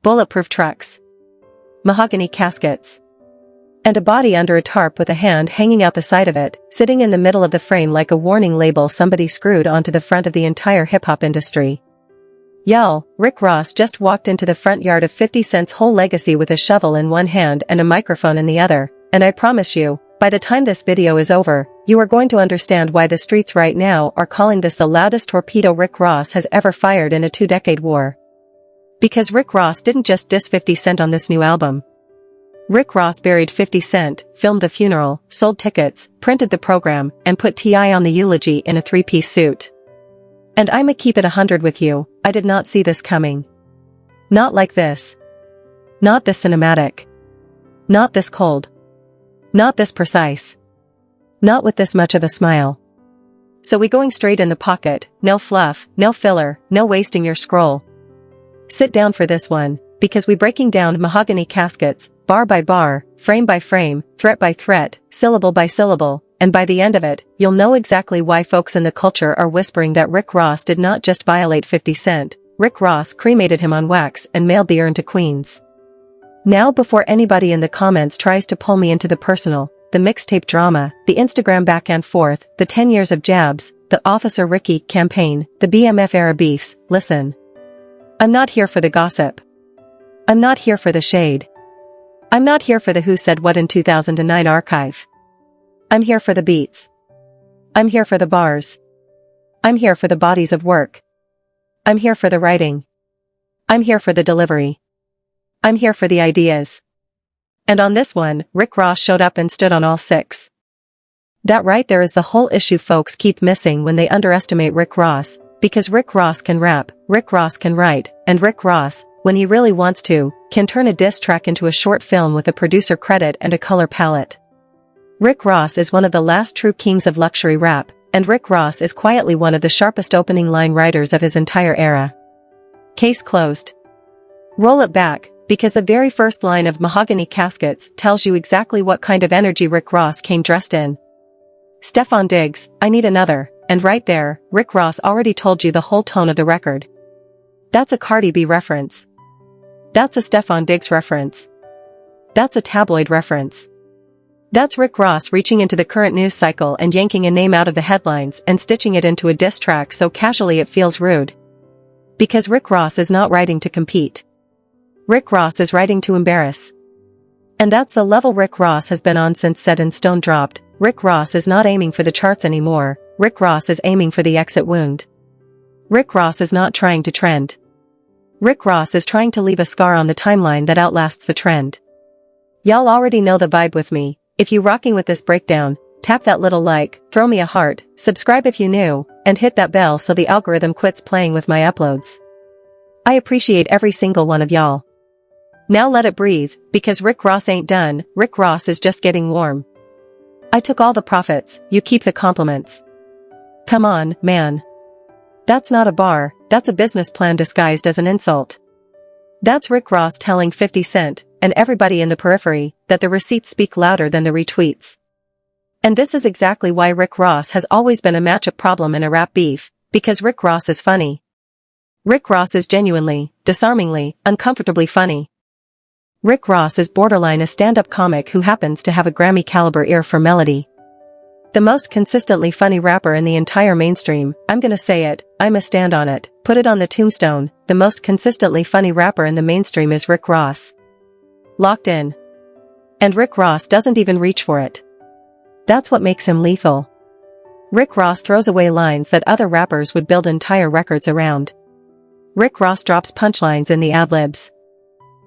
bulletproof trucks, mahogany caskets, and a body under a tarp with a hand hanging out the side of it, sitting in the middle of the frame like a warning label somebody screwed onto the front of the entire hip-hop industry. Y'all, Rick Ross just walked into the front yard of 50 Cent's whole legacy with a shovel in one hand and a microphone in the other, and I promise you, by the time this video is over, you are going to understand why the streets right now are calling this the loudest torpedo Rick Ross has ever fired in a 2-decade war. Because Rick Ross didn't just diss 50 Cent on this new album. Rick Ross buried 50 Cent, filmed the funeral, sold tickets, printed the program, and put T.I. on the eulogy in a 3-piece suit. And I'ma keep it 100 with you, I did not see this coming. Not like this. Not this cinematic. Not this cold. Not this precise. Not with this much of a smile. So we going straight in the pocket, no fluff, no filler, no wasting your scroll. Sit down for this one, because we breaking down Mahogany Caskets, bar by bar, frame by frame, threat by threat, syllable by syllable, and by the end of it, you'll know exactly why folks in the culture are whispering that Rick Ross did not just violate 50 Cent, Rick Ross cremated him on wax and mailed the urn to Queens. Now before anybody in the comments tries to pull me into the personal, the mixtape drama, the Instagram back and forth, the 10 years of jabs, the Officer Ricky campaign, the BMF era beefs, listen. I'm not here for the gossip. I'm not here for the shade. I'm not here for the who said what in 2009 archive. I'm here for the beats. I'm here for the bars. I'm here for the bodies of work. I'm here for the writing. I'm here for the delivery. I'm here for the ideas. And on this one, Rick Ross showed up and stood on all 6. That right there is the whole issue folks keep missing when they underestimate Rick Ross, because Rick Ross can rap, Rick Ross can write, and Rick Ross, when he really wants to, can turn a diss track into a short film with a producer credit and a color palette. Rick Ross is one of the last true kings of luxury rap, and Rick Ross is quietly one of the sharpest opening line writers of his entire era. Case closed. Roll it back, because the very first line of Mahogany Caskets tells you exactly what kind of energy Rick Ross came dressed in. Stefon Diggs, I need another, and right there, Rick Ross already told you the whole tone of the record. That's a Cardi B reference. That's a Stefon Diggs reference. That's a tabloid reference. That's Rick Ross reaching into the current news cycle and yanking a name out of the headlines and stitching it into a diss track so casually it feels rude. Because Rick Ross is not writing to compete. Rick Ross is writing to embarrass. And that's the level Rick Ross has been on since Set in Stone dropped. Rick Ross is not aiming for the charts anymore, Rick Ross is aiming for the exit wound. Rick Ross is not trying to trend. Rick Ross is trying to leave a scar on the timeline that outlasts the trend. Y'all already know the vibe with me. If you rocking with this breakdown, tap that little like, throw me a heart, subscribe if you new, and hit that bell so the algorithm quits playing with my uploads. I appreciate every single one of y'all. Now let it breathe, because Rick Ross ain't done, Rick Ross is just getting warm. I took all the profits, you keep the compliments. Come on, man. That's not a bar, that's a business plan disguised as an insult. That's Rick Ross telling 50 Cent, and everybody in the periphery, that the receipts speak louder than the retweets. And this is exactly why Rick Ross has always been a matchup problem in a rap beef, because Rick Ross is funny. Rick Ross is genuinely, disarmingly, uncomfortably funny. Rick Ross is borderline a stand-up comic who happens to have a Grammy-caliber ear for melody. The most consistently funny rapper in the entire mainstream, I'm gonna say it, I'ma stand on it, put it on the tombstone, the most consistently funny rapper in the mainstream is Rick Ross. Locked in. And Rick Ross doesn't even reach for it. That's what makes him lethal. Rick Ross throws away lines that other rappers would build entire records around. Rick Ross drops punchlines in the ad-libs.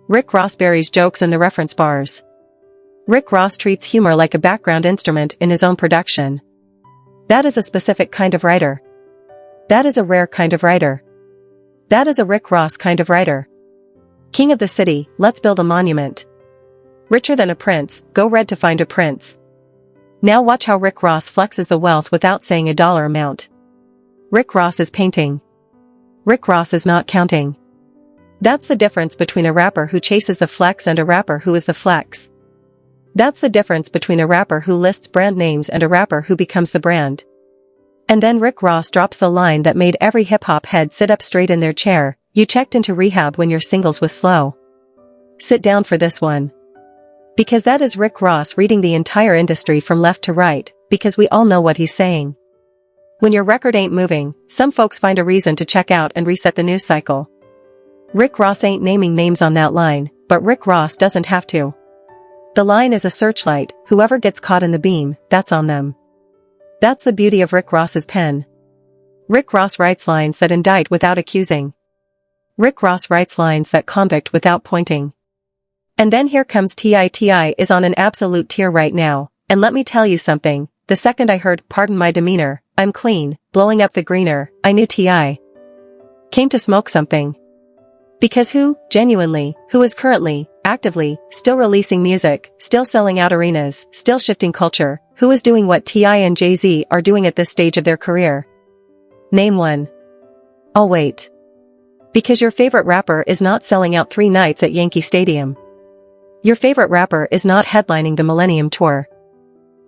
Rick Ross buries jokes in the reference bars. Rick Ross treats humor like a background instrument in his own production. That is a specific kind of writer. That is a rare kind of writer. That is a Rick Ross kind of writer. King of the city, let's build a monument. Richer than a prince, go red to find a prince. Now watch how Rick Ross flexes the wealth without saying a dollar amount. Rick Ross is painting. Rick Ross is not counting. That's the difference between a rapper who chases the flex and a rapper who is the flex. That's the difference between a rapper who lists brand names and a rapper who becomes the brand. And then Rick Ross drops the line that made every hip-hop head sit up straight in their chair, you checked into rehab when your singles was slow. Sit down for this one. Because that is Rick Ross reading the entire industry from left to right, because we all know what he's saying. When your record ain't moving, some folks find a reason to check out and reset the news cycle. Rick Ross ain't naming names on that line, but Rick Ross doesn't have to. The line is a searchlight, whoever gets caught in the beam, that's on them. That's the beauty of Rick Ross's pen. Rick Ross writes lines that indict without accusing. Rick Ross writes lines that convict without pointing. And then here comes T.I. T.I. is on an absolute tear right now, and let me tell you something, the second I heard "Pardon my demeanor, I'm clean, blowing up the greener," I knew T.I. came to smoke something. Because who is currently, actively, still releasing music, still selling out arenas, still shifting culture, who is doing what T.I. and Jay-Z are doing at this stage of their career? Name one. I'll wait. Because your favorite rapper is not selling out 3 nights at Yankee Stadium. Your favorite rapper is not headlining the Millennium Tour.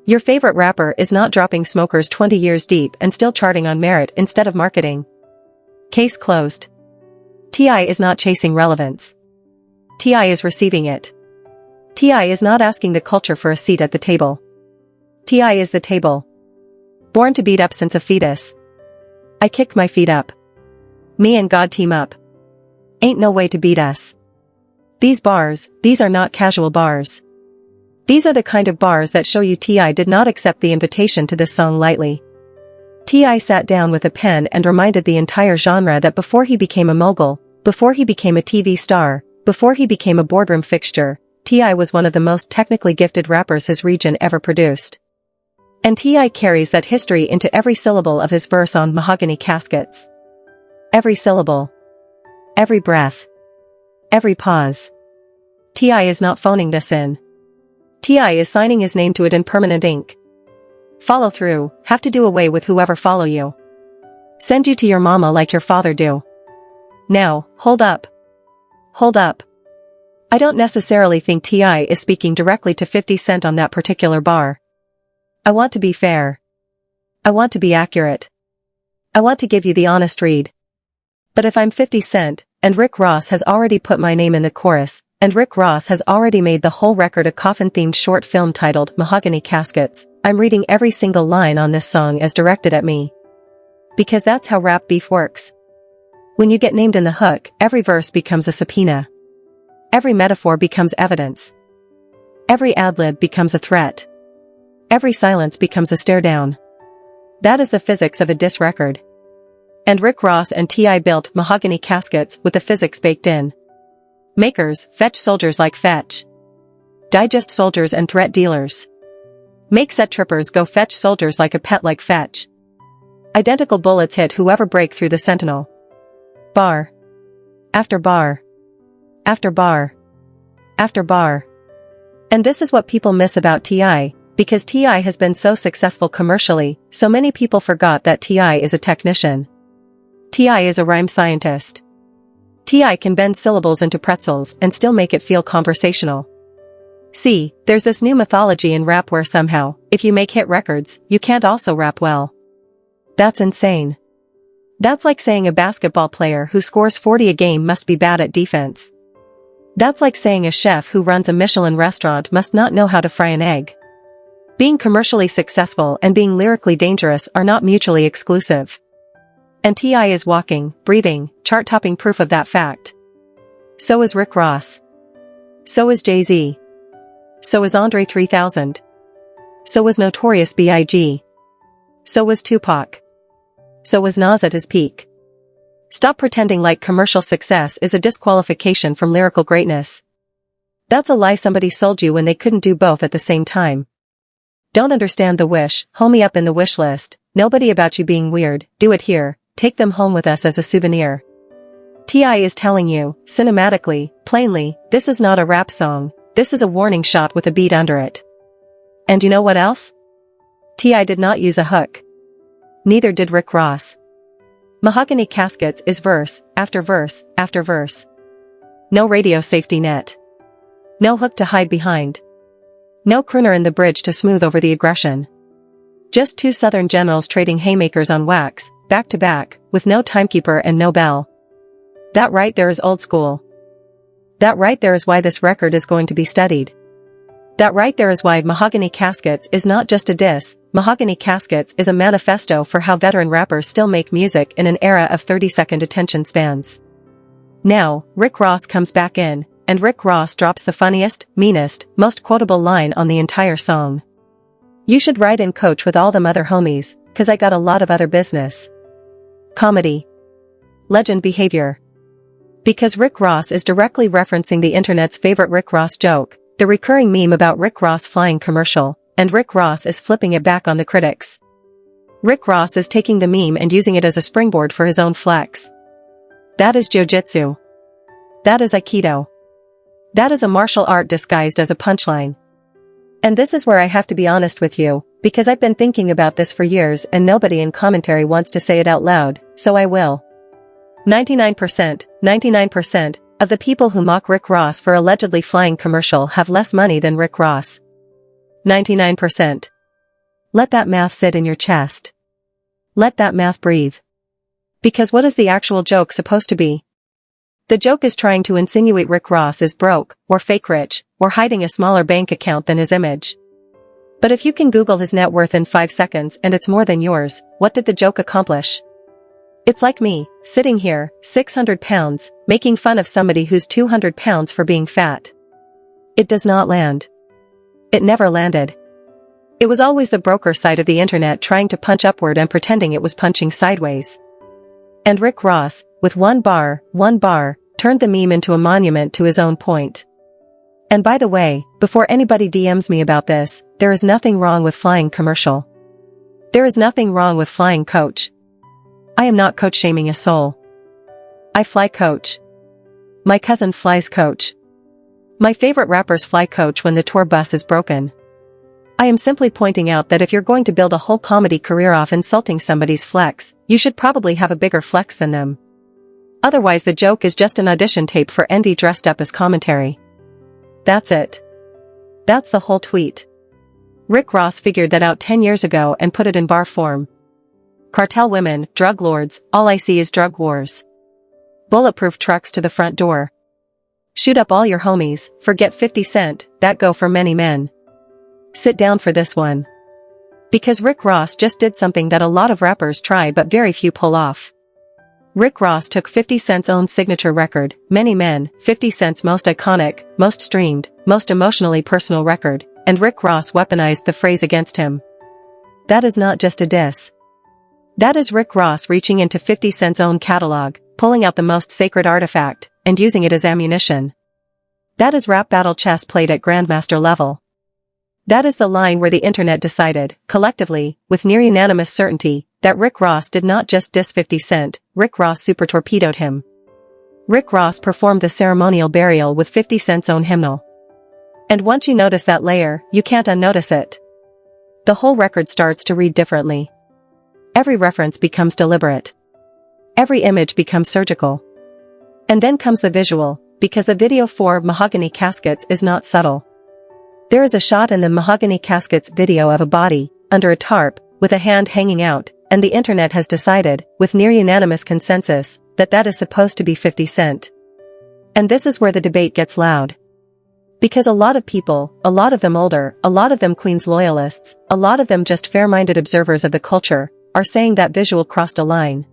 Your favorite rapper is not dropping Smokers 20 years deep and still charting on merit instead of marketing. Case closed. T.I. is not chasing relevance. T.I. is receiving it. T.I. is not asking the culture for a seat at the table. T.I. is the table. Born to beat up since a fetus. I kick my feet up. Me and God team up. Ain't no way to beat us. These bars, these are not casual bars. These are the kind of bars that show you T.I. did not accept the invitation to this song lightly. T.I. sat down with a pen and reminded the entire genre that before he became a mogul, before he became a TV star, before he became a boardroom fixture, T.I. was one of the most technically gifted rappers his region ever produced. And T.I. carries that history into every syllable of his verse on Mahogany Caskets. Every syllable. Every breath. Every pause. T.I. is not phoning this in. T.I. is signing his name to it in permanent ink. Follow through, have to do away with whoever follow you. Send you to your mama like your father do. Now, hold up. Hold up. I don't necessarily think T.I. is speaking directly to 50 Cent on that particular bar. I want to be fair. I want to be accurate. I want to give you the honest read. But if I'm 50 Cent, and Rick Ross has already put my name in the chorus, and Rick Ross has already made the whole record a coffin-themed short film titled Mahogany Caskets, I'm reading every single line on this song as directed at me. Because that's how rap beef works. When you get named in the hook, every verse becomes a subpoena. Every metaphor becomes evidence. Every ad-lib becomes a threat. Every silence becomes a stare down. That is the physics of a diss record. And Rick Ross and T.I. built Mahogany Caskets with the physics baked in. Makers, fetch soldiers like fetch. Digest soldiers and threat dealers. Make set trippers go fetch soldiers like a pet like fetch. Identical bullets hit whoever break through the sentinel. Bar. After bar. After bar. After bar. And this is what people miss about T.I., because T.I. has been so successful commercially, so many people forgot that T.I. is a technician. T.I. is a rhyme scientist. T.I. can bend syllables into pretzels and still make it feel conversational. See, there's this new mythology in rap where somehow, if you make hit records, you can't also rap well. That's insane. That's like saying a basketball player who scores 40 a game must be bad at defense. That's like saying a chef who runs a Michelin restaurant must not know how to fry an egg. Being commercially successful and being lyrically dangerous are not mutually exclusive. And T.I. is walking, breathing, chart-topping proof of that fact. So is Rick Ross. So is Jay-Z. So is Andre 3000. So was Notorious B.I.G. So was Tupac. So was Nas at his peak. Stop pretending like commercial success is a disqualification from lyrical greatness. That's a lie somebody sold you when they couldn't do both at the same time. Don't understand the wish, home me up in the wish list, nobody about you being weird, do it here, take them home with us as a souvenir. T.I. is telling you, cinematically, plainly, this is not a rap song, this is a warning shot with a beat under it. And you know what else? T.I. did not use a hook. Neither did Rick Ross. Mahogany Caskets is verse, after verse, after verse. No radio safety net. No hook to hide behind. No crooner in the bridge to smooth over the aggression. Just two Southern generals trading haymakers on wax, back to back, with no timekeeper and no bell. That right there is old school. That right there is why this record is going to be studied. That right there is why Mahogany Caskets is not just a diss. Mahogany Caskets is a manifesto for how veteran rappers still make music in an era of 30-second attention spans. Now, Rick Ross comes back in, and Rick Ross drops the funniest, meanest, most quotable line on the entire song. "You should ride in coach with all them other homies, 'cause I got a lot of other business." Comedy. Legend behavior. Because Rick Ross is directly referencing the internet's favorite Rick Ross joke, the recurring meme about Rick Ross flying commercial, and Rick Ross is flipping it back on the critics. Rick Ross is taking the meme and using it as a springboard for his own flex. That is jiu-jitsu. That is aikido. That is a martial art disguised as a punchline. And this is where I have to be honest with you, because I've been thinking about this for years and nobody in commentary wants to say it out loud, so I will. 99% of the people who mock Rick Ross for allegedly flying commercial have less money than Rick Ross. 99%. Let that math sit in your chest. Let that math breathe. Because what is the actual joke supposed to be? The joke is trying to insinuate Rick Ross is broke, or fake rich, or hiding a smaller bank account than his image. But if you can Google his net worth in 5 seconds and it's more than yours, what did the joke accomplish? It's like me, sitting here, 600 pounds, making fun of somebody who's 200 pounds for being fat. It does not land. It never landed. It was always the broker side of the internet trying to punch upward and pretending it was punching sideways. And Rick Ross, with one bar, turned the meme into a monument to his own point. And by the way, before anybody DMs me about this, there is nothing wrong with flying commercial. There is nothing wrong with flying coach. I am not coach shaming a soul. I fly coach. My cousin flies coach. My favorite rappers fly coach when the tour bus is broken. I am simply pointing out that if you're going to build a whole comedy career off insulting somebody's flex, you should probably have a bigger flex than them. Otherwise the joke is just an audition tape for envy dressed up as commentary. That's it. That's the whole tweet. Rick Ross figured that out 10 years ago and put it in bar form. Cartel women, drug lords, all I see is drug wars. Bulletproof trucks to the front door. Shoot up all your homies, forget 50 Cent, that go for many men. Sit down for this one. Because Rick Ross just did something that a lot of rappers try but very few pull off. Rick Ross took 50 Cent's own signature record, Many Men, 50 Cent's most iconic, most streamed, most emotionally personal record, and Rick Ross weaponized the phrase against him. That is not just a diss. That is Rick Ross reaching into 50 Cent's own catalog, pulling out the most sacred artifact, and using it as ammunition. That is rap battle chess played at grandmaster level. That is the line where the internet decided, collectively, with near unanimous certainty, that Rick Ross did not just diss 50 Cent, Rick Ross super torpedoed him. Rick Ross performed the ceremonial burial with 50 Cent's own hymnal. And once you notice that layer, you can't unnotice it. The whole record starts to read differently. Every reference becomes deliberate. Every image becomes surgical. And then comes the visual, because the video for Mahogany Caskets is not subtle. There is a shot in the Mahogany Caskets video of a body, under a tarp, with a hand hanging out, and the internet has decided, with near unanimous consensus, that that is supposed to be 50 Cent. And this is where the debate gets loud. Because a lot of people, a lot of them older, a lot of them Queen's loyalists, a lot of them just fair-minded observers of the culture, are saying that visual crossed a line.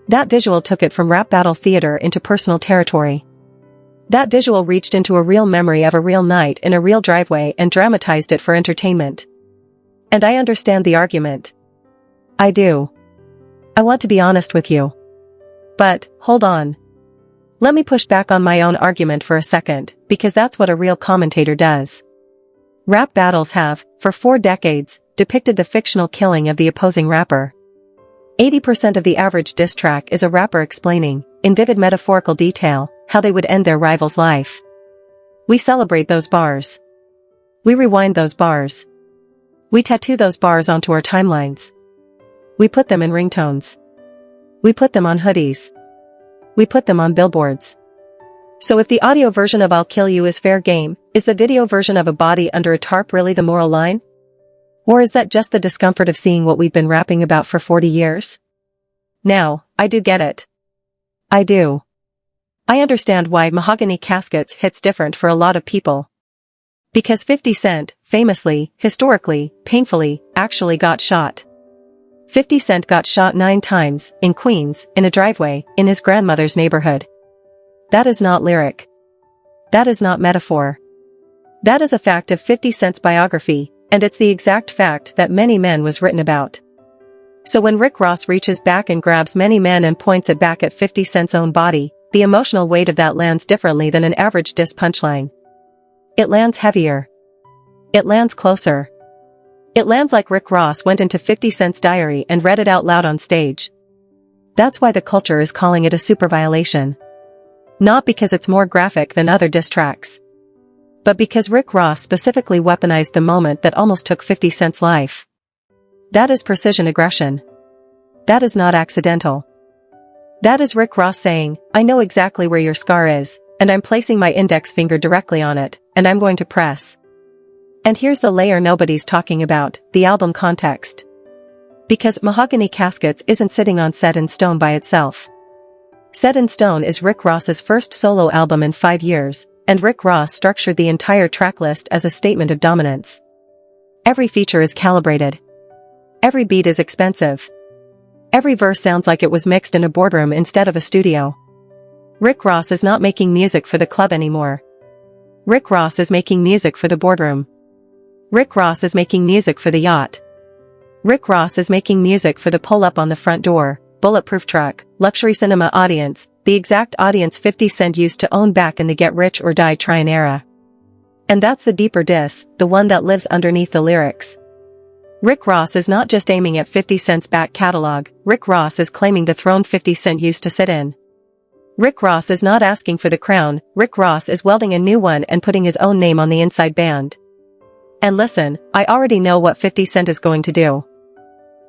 That visual took it from rap battle theater into personal territory. That visual reached into a real memory of a real night in a real driveway and dramatized it for entertainment. And I understand the argument. I do. I want to be honest with you. But, hold on. Let me push back on my own argument for a second, because that's what a real commentator does. Rap battles have, for 4 decades, depicted the fictional killing of the opposing rapper. 80% of the average diss track is a rapper explaining, in vivid metaphorical detail, how they would end their rival's life. We celebrate those bars. We rewind those bars. We tattoo those bars onto our timelines. We put them in ringtones. We put them on hoodies. We put them on billboards. So if the audio version of I'll Kill You is fair game, is the video version of a body under a tarp really the moral line? Or is that just the discomfort of seeing what we've been rapping about for 40 years? Now, I do get it. I do. I understand why Mahogany Caskets hits different for a lot of people. Because 50 Cent, famously, historically, painfully, actually got shot. 50 Cent got shot 9 times, in Queens, in a driveway, in his grandmother's neighborhood. That is not lyric. That is not metaphor. That is a fact of 50 Cent's biography, and it's the exact fact that Many Men was written about. So when Rick Ross reaches back and grabs Many Men and points it back at 50 Cent's own body, the emotional weight of that lands differently than an average diss punchline. It lands heavier. It lands closer. It lands like Rick Ross went into 50 Cent's diary and read it out loud on stage. That's why the culture is calling it a super violation. Not because it's more graphic than other diss tracks. But because Rick Ross specifically weaponized the moment that almost took 50 Cent's life. That is precision aggression. That is not accidental. That is Rick Ross saying, I know exactly where your scar is, and I'm placing my index finger directly on it, and I'm going to press. And here's the layer nobody's talking about, the album context. Because Mahogany Caskets isn't sitting on Set in Stone by itself. Set in Stone is Rick Ross's first solo album in 5 years, and Rick Ross structured the entire track list as a statement of dominance. Every feature is calibrated. Every beat is expensive. Every verse sounds like it was mixed in a boardroom instead of a studio. Rick Ross is not making music for the club anymore. Rick Ross is making music for the boardroom. Rick Ross is making music for the yacht. Rick Ross is making music for the pull-up on the front door, bulletproof truck, luxury cinema audience, the exact audience 50 Cent used to own back in the Get Rich or Die Tryin' era. And that's the deeper diss, the one that lives underneath the lyrics. Rick Ross is not just aiming at 50 Cent's back catalog, Rick Ross is claiming the throne 50 Cent used to sit in. Rick Ross is not asking for the crown, Rick Ross is welding a new one and putting his own name on the inside band. And listen, I already know what 50 Cent is going to do.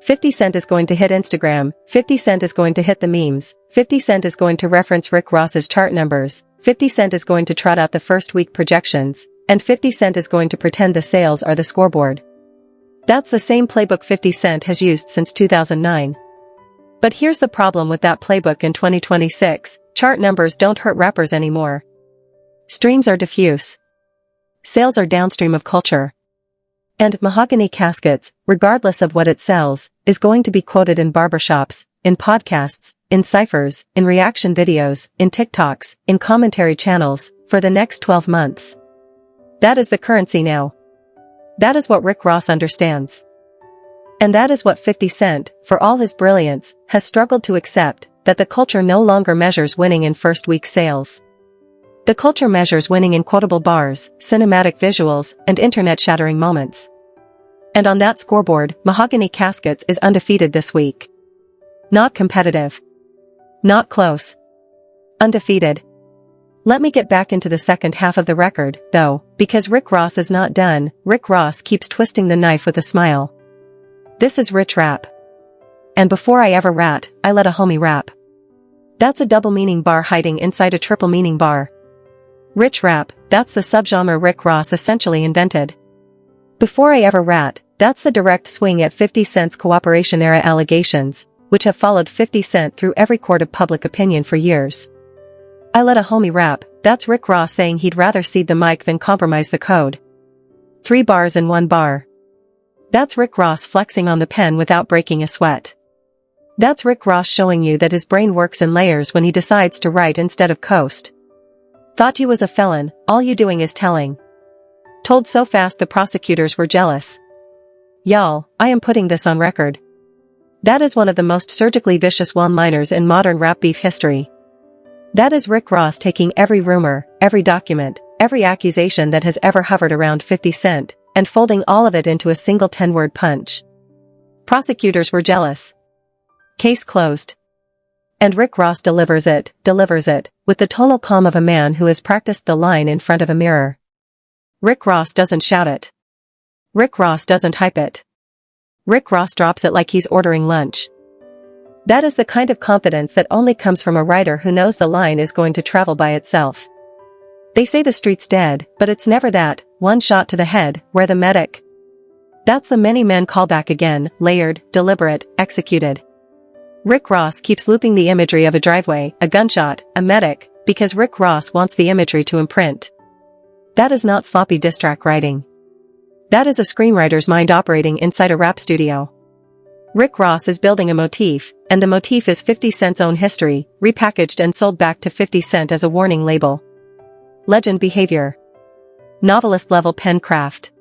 50 Cent is going to hit Instagram, 50 Cent is going to hit the memes, 50 Cent is going to reference Rick Ross's chart numbers, 50 Cent is going to trot out the first week projections, and 50 Cent is going to pretend the sales are the scoreboard. That's the same playbook 50 Cent has used since 2009. But here's the problem with that playbook in 2026, chart numbers don't hurt rappers anymore. Streams are diffuse. Sales are downstream of culture. And Mahogany Caskets, regardless of what it sells, is going to be quoted in barbershops, in podcasts, in ciphers, in reaction videos, in TikToks, in commentary channels, for the next 12 months. That is the currency now. That is what Rick Ross understands. And that is what 50 Cent, for all his brilliance, has struggled to accept, that the culture no longer measures winning in first week sales. The culture measures winning in quotable bars, cinematic visuals, and internet-shattering moments. And on that scoreboard, Mahogany Caskets is undefeated this week. Not competitive. Not close. Undefeated. Let me get back into the second half of the record, though, because Rick Ross is not done. Rick Ross keeps twisting the knife with a smile. This is rich rap. And before I ever rat, I let a homie rap. That's a double meaning bar hiding inside a triple meaning bar. Rich rap, that's the subgenre Rick Ross essentially invented. Before I ever rat, that's the direct swing at 50 Cent's cooperation era allegations, which have followed 50 Cent through every court of public opinion for years. I let a homie rap, that's Rick Ross saying he'd rather cede the mic than compromise the code. 3 bars in 1 bar. That's Rick Ross flexing on the pen without breaking a sweat. That's Rick Ross showing you that his brain works in layers when he decides to write instead of coast. Thought you was a felon, all you doing is telling. Told so fast the prosecutors were jealous. Y'all, I am putting this on record. That is one of the most surgically vicious one-liners in modern rap beef history. That is Rick Ross taking every rumor, every document, every accusation that has ever hovered around 50 Cent, and folding all of it into a single 10-word punch. Prosecutors were jealous. Case closed. And Rick Ross delivers it, with the tonal calm of a man who has practiced the line in front of a mirror. Rick Ross doesn't shout it. Rick Ross doesn't hype it. Rick Ross drops it like he's ordering lunch. That is the kind of confidence that only comes from a writer who knows the line is going to travel by itself. They say the street's dead, but it's never that, one shot to the head, where the medic. That's the Many Men callback again, layered, deliberate, executed. Rick Ross keeps looping the imagery of a driveway, a gunshot, a medic, because Rick Ross wants the imagery to imprint. That is not sloppy diss track writing. That is a screenwriter's mind operating inside a rap studio. Rick Ross is building a motif, and the motif is 50 Cent's own history, repackaged and sold back to 50 Cent as a warning label. Legend behavior. Novelist-level pen craft.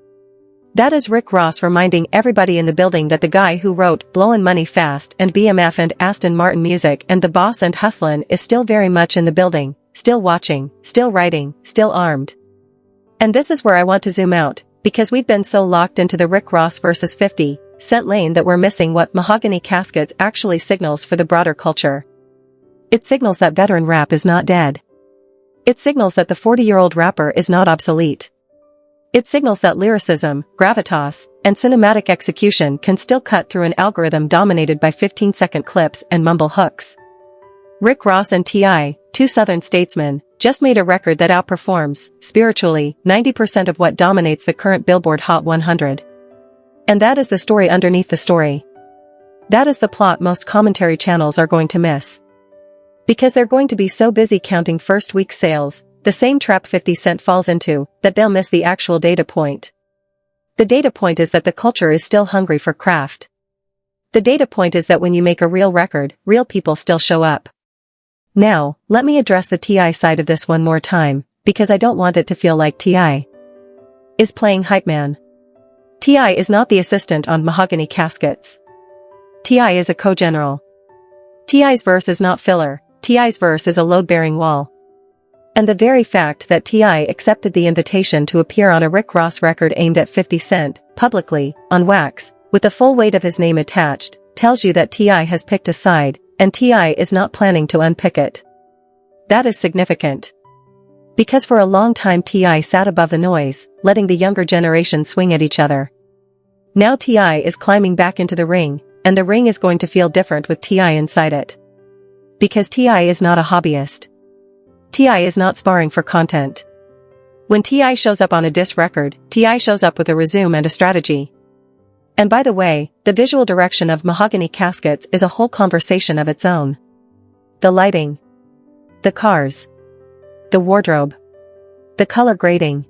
That is Rick Ross reminding everybody in the building that the guy who wrote Blowin' Money Fast and BMF and Aston Martin Music and The Boss and Hustlin' is still very much in the building, still watching, still writing, still armed. And this is where I want to zoom out, because we've been so locked into the Rick Ross versus 50 Cent lane that we're missing what Mahogany Caskets actually signals for the broader culture. It signals that veteran rap is not dead. It signals that the 40-year-old rapper is not obsolete. It signals that lyricism, gravitas, and cinematic execution can still cut through an algorithm dominated by 15-second clips and mumble hooks. Rick Ross and T.I., two Southern statesmen, just made a record that outperforms, spiritually, 90% of what dominates the current Billboard Hot 100. And that is the story underneath the story. That is the plot most commentary channels are going to miss. Because they're going to be so busy counting first week sales, the same trap 50 Cent falls into, that they'll miss the actual data point. The data point is that the culture is still hungry for craft. The data point is that when you make a real record, real people still show up. Now, let me address the T.I. side of this one more time, because I don't want it to feel like T.I. is playing hype man. T.I. is not the assistant on Mahogany Caskets. T.I. is a co-general. T.I.'s verse is not filler, T.I.'s verse is a load-bearing wall. And the very fact that T.I. accepted the invitation to appear on a Rick Ross record aimed at 50 Cent, publicly, on wax, with the full weight of his name attached, tells you that T.I. has picked a side, and T.I. is not planning to unpick it. That is significant. Because for a long time T.I. sat above the noise, letting the younger generation swing at each other. Now T.I. is climbing back into the ring, and the ring is going to feel different with T.I. inside it. Because T.I. is not a hobbyist. T.I. is not sparring for content. When T.I. shows up on a diss record, T.I. shows up with a resume and a strategy. And by the way, the visual direction of Mahogany Caskets is a whole conversation of its own. The lighting. The cars. The wardrobe. The color grading.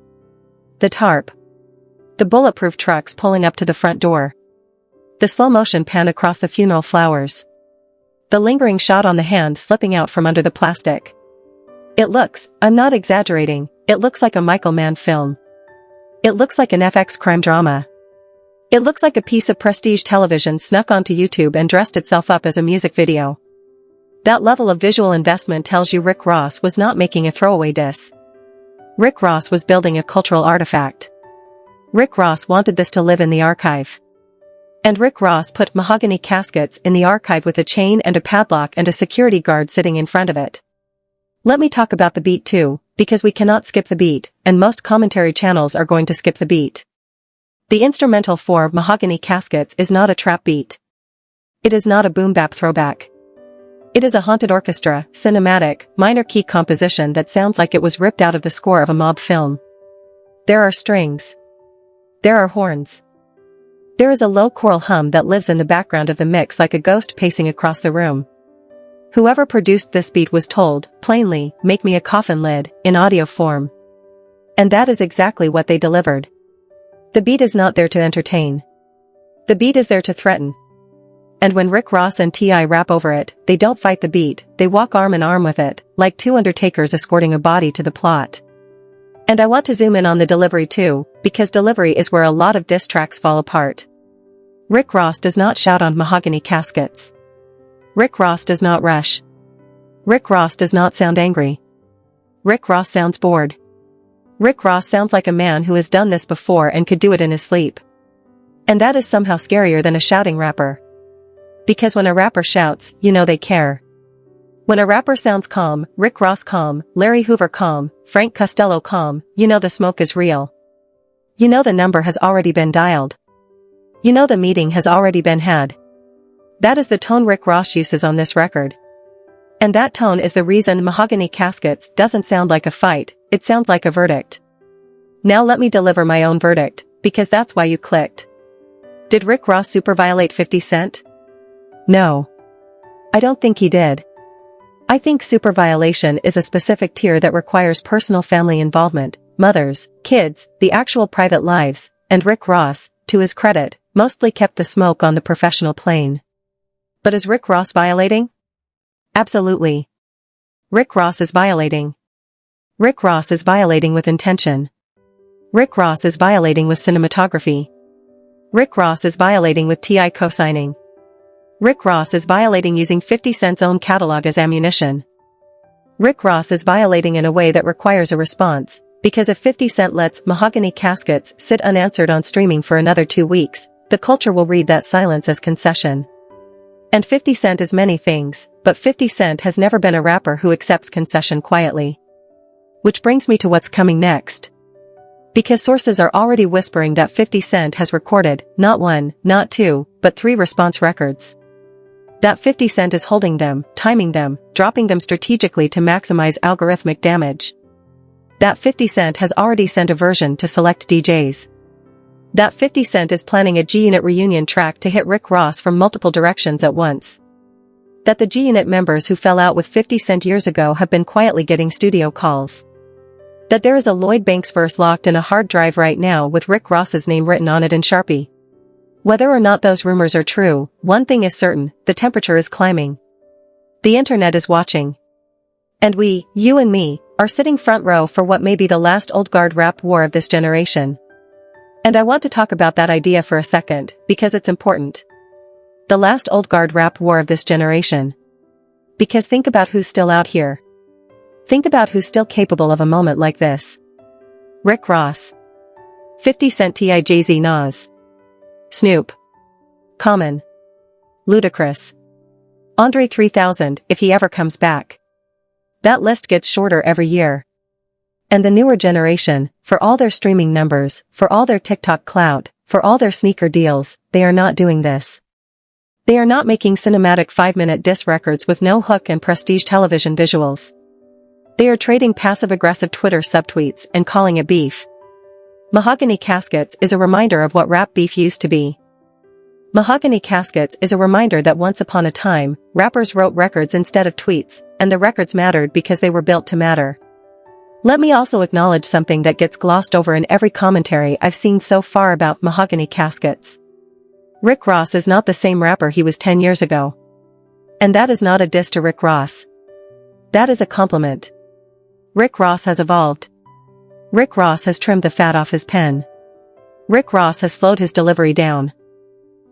The tarp. The bulletproof trucks pulling up to the front door. The slow-motion pan across the funeral flowers. The lingering shot on the hand slipping out from under the plastic. It looks, I'm not exaggerating, it looks like a Michael Mann film. It looks like an FX crime drama. It looks like a piece of prestige television snuck onto YouTube and dressed itself up as a music video. That level of visual investment tells you Rick Ross was not making a throwaway diss. Rick Ross was building a cultural artifact. Rick Ross wanted this to live in the archive. And Rick Ross put Mahogany Caskets in the archive with a chain and a padlock and a security guard sitting in front of it. Let me talk about the beat too, because we cannot skip the beat, and most commentary channels are going to skip the beat. The instrumental for Mahogany Caskets is not a trap beat. It is not a boom-bap throwback. It is a haunted orchestra, cinematic, minor key composition that sounds like it was ripped out of the score of a mob film. There are strings. There are horns. There is a low choral hum that lives in the background of the mix like a ghost pacing across the room. Whoever produced this beat was told, plainly, make me a coffin lid, in audio form. And that is exactly what they delivered. The beat is not there to entertain. The beat is there to threaten. And when Rick Ross and T.I. rap over it, they don't fight the beat, they walk arm in arm with it, like two undertakers escorting a body to the plot. And I want to zoom in on the delivery too, because delivery is where a lot of diss tracks fall apart. Rick Ross does not shout on Mahogany Caskets. Rick Ross does not rush. Rick Ross does not sound angry. Rick Ross sounds bored. Rick Ross sounds like a man who has done this before and could do it in his sleep. And that is somehow scarier than a shouting rapper. Because when a rapper shouts, you know they care. When a rapper sounds calm, Rick Ross calm, Larry Hoover calm, Frank Costello calm, you know the smoke is real. You know the number has already been dialed. You know the meeting has already been had. That is the tone Rick Ross uses on this record. And that tone is the reason Mahogany Caskets doesn't sound like a fight, it sounds like a verdict. Now let me deliver my own verdict, because that's why you clicked. Did Rick Ross super violate 50 Cent? No. I don't think he did. I think super violation is a specific tier that requires personal family involvement, mothers, kids, the actual private lives, and Rick Ross, to his credit, mostly kept the smoke on the professional plane. But is Rick Ross violating? Absolutely. Rick Ross is violating. Rick Ross is violating with intention. Rick Ross is violating with cinematography. Rick Ross is violating with T.I. co-signing. Rick Ross is violating using 50 Cent's own catalog as ammunition. Rick Ross is violating in a way that requires a response, because if 50 Cent lets Mahogany Caskets sit unanswered on streaming for another 2 weeks, the culture will read that silence as concession. And 50 Cent is many things, but 50 Cent has never been a rapper who accepts concession quietly. Which brings me to what's coming next. Because sources are already whispering that 50 Cent has recorded, not 1, not 2, but 3 response records. That 50 Cent is holding them, timing them, dropping them strategically to maximize algorithmic damage. That 50 Cent has already sent a version to select DJs. That 50 Cent is planning a G-Unit reunion track to hit Rick Ross from multiple directions at once. That the G-Unit members who fell out with 50 Cent years ago have been quietly getting studio calls. That there is a Lloyd Banks verse locked in a hard drive right now with Rick Ross's name written on it in Sharpie. Whether or not those rumors are true, one thing is certain, the temperature is climbing. The internet is watching. And we, you and me, are sitting front row for what may be the last old guard rap war of this generation. And I want to talk about that idea for a second, because it's important. The last old guard rap war of this generation. Because think about who's still out here. Think about who's still capable of a moment like this. Rick Ross. 50 Cent T.I. Jay-Z Nas. Snoop. Common. Ludacris. Andre 3000 if he ever comes back. That list gets shorter every year. And the newer generation, for all their streaming numbers, for all their TikTok clout, for all their sneaker deals, they are not doing this. They are not making cinematic 5-minute diss records with no hook and prestige television visuals. They are trading passive-aggressive Twitter subtweets and calling it beef. Mahogany Caskets is a reminder of what rap beef used to be. Mahogany Caskets is a reminder that once upon a time, rappers wrote records instead of tweets, and the records mattered because they were built to matter. Let me also acknowledge something that gets glossed over in every commentary I've seen so far about Mahogany Caskets. Rick Ross is not the same rapper he was 10 years ago. And that is not a diss to Rick Ross. That is a compliment. Rick Ross has evolved. Rick Ross has trimmed the fat off his pen. Rick Ross has slowed his delivery down.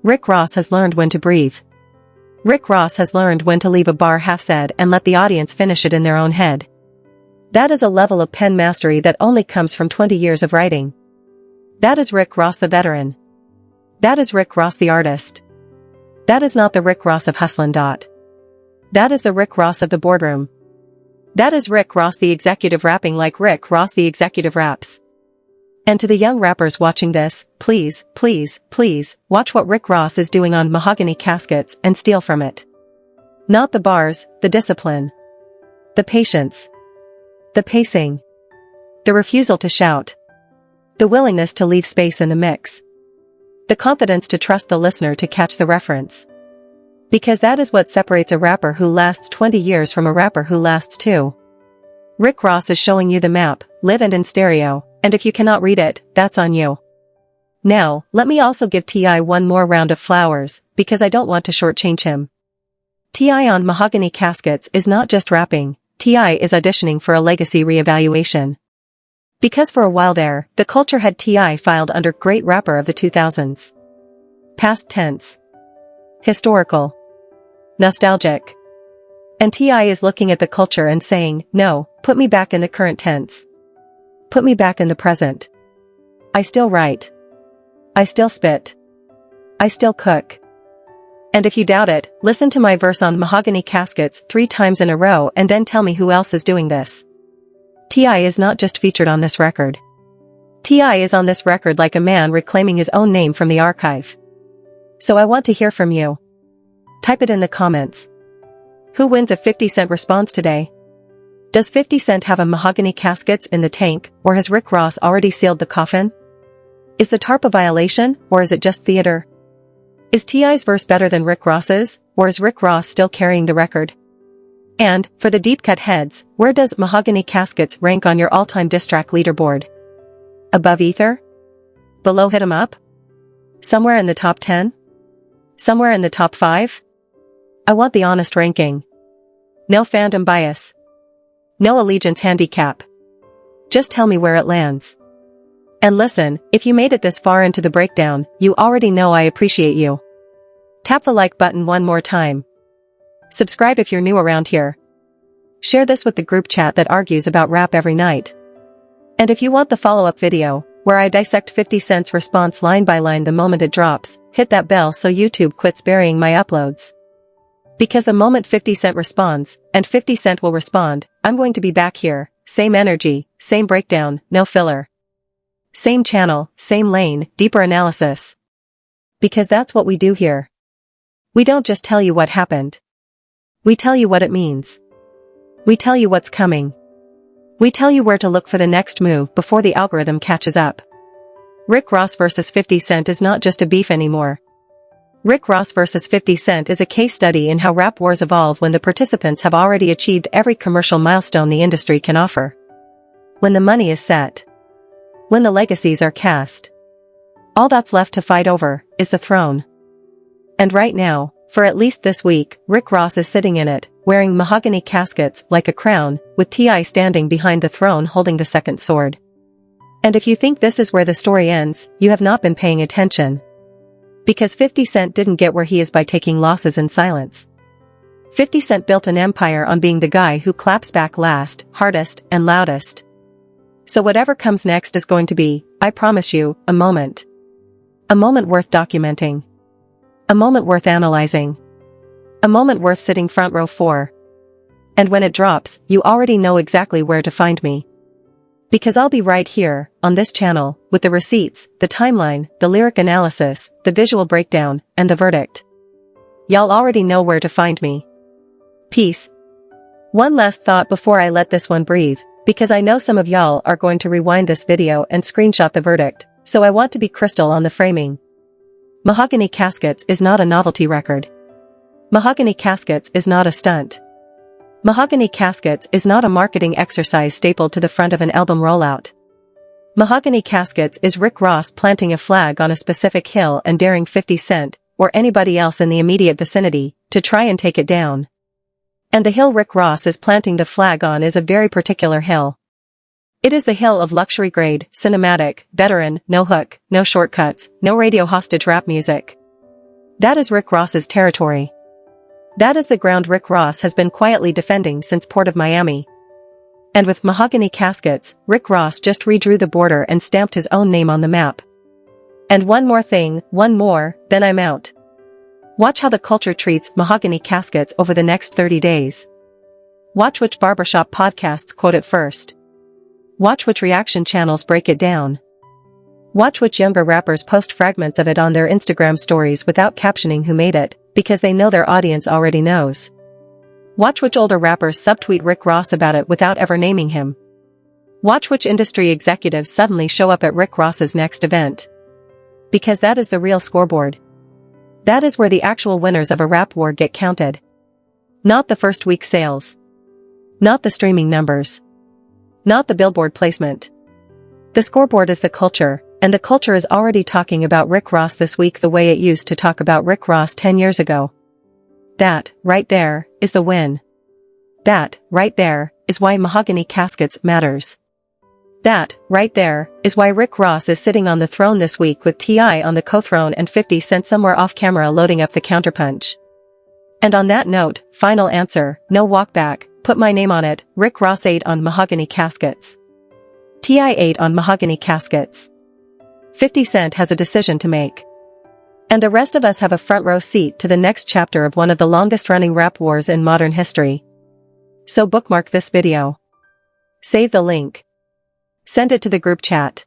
Rick Ross has learned when to breathe. Rick Ross has learned when to leave a bar half-said and let the audience finish it in their own head. That is a level of pen mastery that only comes from 20 years of writing. That is Rick Ross the veteran. That is Rick Ross the artist. That is not the Rick Ross of Hustlin'. That is the Rick Ross of the boardroom. That is Rick Ross the executive rapping like Rick Ross the executive raps. And to the young rappers watching this, please, please, please, watch what Rick Ross is doing on Mahogany Caskets and steal from it. Not the bars, the discipline. The patience. The pacing. The refusal to shout. The willingness to leave space in the mix. The confidence to trust the listener to catch the reference. Because that is what separates a rapper who lasts 20 years from a rapper who lasts 2. Rick Ross is showing you the map, live and in stereo, and if you cannot read it, that's on you. Now, let me also give T.I. one more round of flowers, because I don't want to shortchange him. T.I. on Mahogany Caskets is not just rapping, T.I. is auditioning for a legacy reevaluation. Because for a while there, the culture had T.I. filed under Great Rapper of the 2000s. Past tense. Historical. Nostalgic. And T.I. is looking at the culture and saying, no, put me back in the current tense. Put me back in the present. I still write. I still spit. I still cook. And if you doubt it, listen to my verse on Mahogany Caskets 3 times in a row and then tell me who else is doing this. T.I. is not just featured on this record. T.I. is on this record like a man reclaiming his own name from the archive. So I want to hear from you. Type it in the comments. Who wins a 50 Cent response today? Does 50 Cent have a Mahogany Caskets in the tank, or has Rick Ross already sealed the coffin? Is the tarp a violation, or is it just theater? Is T.I.'s verse better than Rick Ross's, or is Rick Ross still carrying the record? And, for the deep-cut heads, where does Mahogany Caskets rank on your all-time diss track leaderboard? Above Ether? Below Hit 'Em Up? Somewhere in the top 10? Somewhere in the top 5? I want the honest ranking. No fandom bias. No allegiance handicap. Just tell me where it lands. And listen, if you made it this far into the breakdown, you already know I appreciate you. Tap the like button one more time. Subscribe if you're new around here. Share this with the group chat that argues about rap every night. And if you want the follow-up video, where I dissect 50 Cent's response line by line the moment it drops, hit that bell so YouTube quits burying my uploads. Because the moment 50 Cent responds, and 50 Cent will respond, I'm going to be back here, same energy, same breakdown, no filler. Same channel, same lane, deeper analysis. Because that's what we do here. We don't just tell you what happened. We tell you what it means. We tell you what's coming. We tell you where to look for the next move before the algorithm catches up. Rick Ross vs 50 Cent is not just a beef anymore. Rick Ross vs 50 Cent is a case study in how rap wars evolve when the participants have already achieved every commercial milestone the industry can offer. When the money is set. When the legacies are cast. All that's left to fight over is the throne. And right now, for at least this week, Rick Ross is sitting in it, wearing mahogany caskets like a crown, with T.I. standing behind the throne holding the second sword. And if you think this is where the story ends, you have not been paying attention. Because 50 Cent didn't get where he is by taking losses in silence. 50 Cent built an empire on being the guy who claps back last, hardest, and loudest. So whatever comes next is going to be, I promise you, a moment. A moment worth documenting. A moment worth analyzing. A moment worth sitting front row for. And when it drops, you already know exactly where to find me. Because I'll be right here, on this channel, with the receipts, the timeline, the lyric analysis, the visual breakdown, and the verdict. Y'all already know where to find me. Peace. One last thought before I let this one breathe, because I know some of y'all are going to rewind this video and screenshot the verdict, so I want to be crystal on the framing. Mahogany Caskets is not a novelty record. Mahogany Caskets is not a stunt. Mahogany Caskets is not a marketing exercise stapled to the front of an album rollout. Mahogany Caskets is Rick Ross planting a flag on a specific hill and daring 50 Cent, or anybody else in the immediate vicinity, to try and take it down. And the hill Rick Ross is planting the flag on is a very particular hill. It is the hill of luxury grade, cinematic, veteran, no hook, no shortcuts, no radio hostage rap music. That is Rick Ross's territory. That is the ground Rick Ross has been quietly defending since Port of Miami. And with Mahogany Caskets, Rick Ross just redrew the border and stamped his own name on the map. And one more thing, one more, then I'm out. Watch how the culture treats Mahogany Caskets over the next 30 days. Watch which barbershop podcasts quote it first. Watch which reaction channels break it down. Watch which younger rappers post fragments of it on their Instagram stories without captioning who made it, because they know their audience already knows. Watch which older rappers subtweet Rick Ross about it without ever naming him. Watch which industry executives suddenly show up at Rick Ross's next event. Because that is the real scoreboard. That is where the actual winners of a rap war get counted. Not the first week sales. Not the streaming numbers. Not the billboard placement. The scoreboard is the culture, and the culture is already talking about Rick Ross this week the way it used to talk about Rick Ross 10 years ago. That, right there, is the win. That, right there, is why Mahogany Caskets matters. That, right there, is why Rick Ross is sitting on the throne this week with T.I. on the co-throne and 50 Cent somewhere off camera loading up the counterpunch. And on that note, final answer, no walk back, put my name on it, Rick Ross 8 on Mahogany Caskets. T.I. 8 on Mahogany Caskets. 50 Cent has a decision to make. And the rest of us have a front row seat to the next chapter of one of the longest running rap wars in modern history. So bookmark this video. Save the link. Send it to the group chat.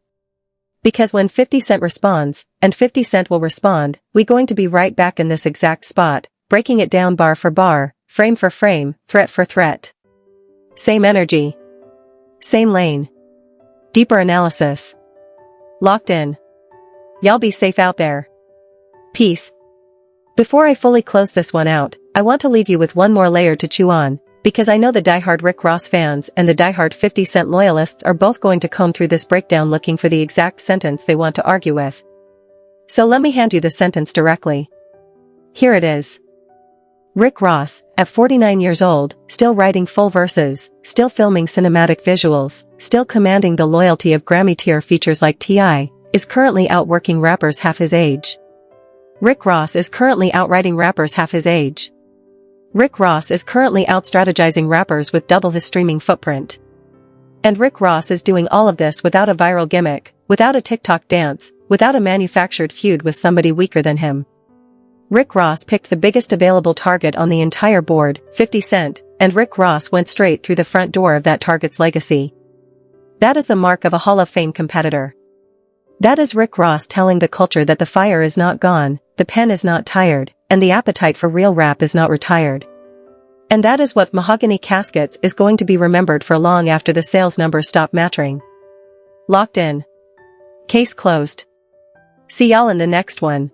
Because when 50 Cent responds, and 50 Cent will respond, we going to be right back in this exact spot, breaking it down bar for bar, frame for frame, threat for threat. Same energy. Same lane. Deeper analysis. Locked in. Y'all be safe out there. Peace. Before I fully close this one out, I want to leave you with one more layer to chew on, Because I know the diehard Rick Ross fans and the diehard 50 Cent loyalists are both going to comb through this breakdown looking for the exact sentence they want to argue with. So let me hand you the sentence directly. Here it is. Rick Ross, at 49 years old, still writing full verses, still filming cinematic visuals, still commanding the loyalty of Grammy-tier features like T.I., is currently outworking rappers half his age. Rick Ross is currently outwriting rappers half his age. Rick Ross is currently outstrategizing rappers with double his streaming footprint. And Rick Ross is doing all of this without a viral gimmick, without a TikTok dance, without a manufactured feud with somebody weaker than him. Rick Ross picked the biggest available target on the entire board, 50 Cent, and Rick Ross went straight through the front door of that target's legacy. That is the mark of a Hall of Fame competitor. That is Rick Ross telling the culture that the fire is not gone, the pen is not tired, and the appetite for real rap is not retired. And that is what Mahogany Caskets is going to be remembered for long after the sales numbers stop mattering. Locked in. Case closed. See y'all in the next one.